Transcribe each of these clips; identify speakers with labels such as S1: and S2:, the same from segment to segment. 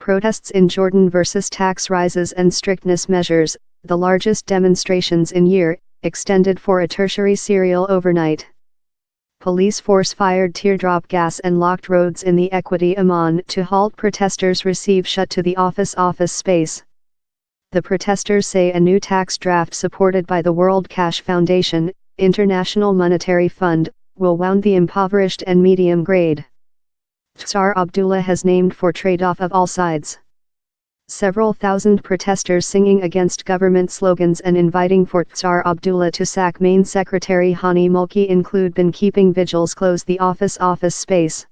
S1: Protests in Jordan versus tax rises and strictness measures, the largest demonstrations in year, extended for a tertiary serial overnight. Police force fired teardrop gas and locked roads in the Equity Amman to halt protesters receive shut to the office space. The protesters say a new tax draft supported by the World Cash Foundation, International Monetary Fund, will wound the impoverished and medium grade. Tsar Abdullah has named for trade-off of all sides. Several thousand protesters singing against government slogans and inviting for Tsar Abdullah to sack Main Secretary Hani Mulki include been keeping vigils close the office space.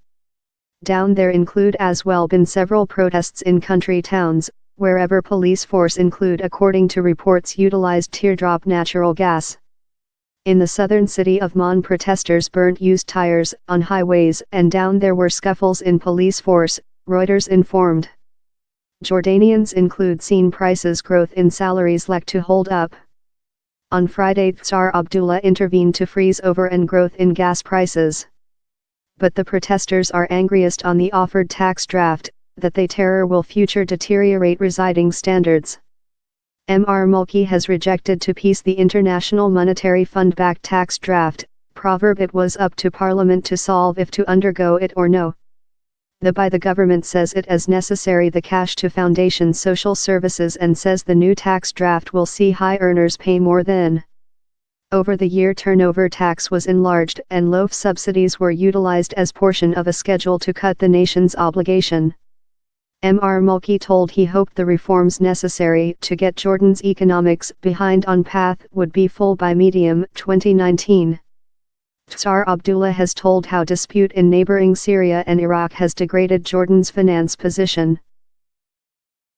S1: Down there include as well been several protests in country towns, wherever police force include according to reports utilized teardrop natural gas. In the southern city of Amman, protesters burnt used tires on highways and down there were scuffles in police force, Reuters informed. Jordanians include seen prices growth in salaries lack to hold up. On Friday Tsar Abdullah intervened to freeze over and growth in gas prices. But the protesters are angriest on the offered tax draft, that they terror will future deteriorate residing standards. Mr. Mulki has rejected to piece the International Monetary Fund-backed tax draft, proverb it was up to Parliament to solve if to undergo it or no. The government says it as necessary the cash to foundation social services and says the new tax draft will see high earners pay more than. Over the year turnover tax was enlarged and loaf subsidies were utilized as portion of a schedule to cut the nation's obligation. Mr. Mulki told he hoped the reforms necessary to get Jordan's economics behind on path would be full by medium 2019. Tsar Abdullah has told how dispute in neighboring Syria and Iraq has degraded Jordan's finance position.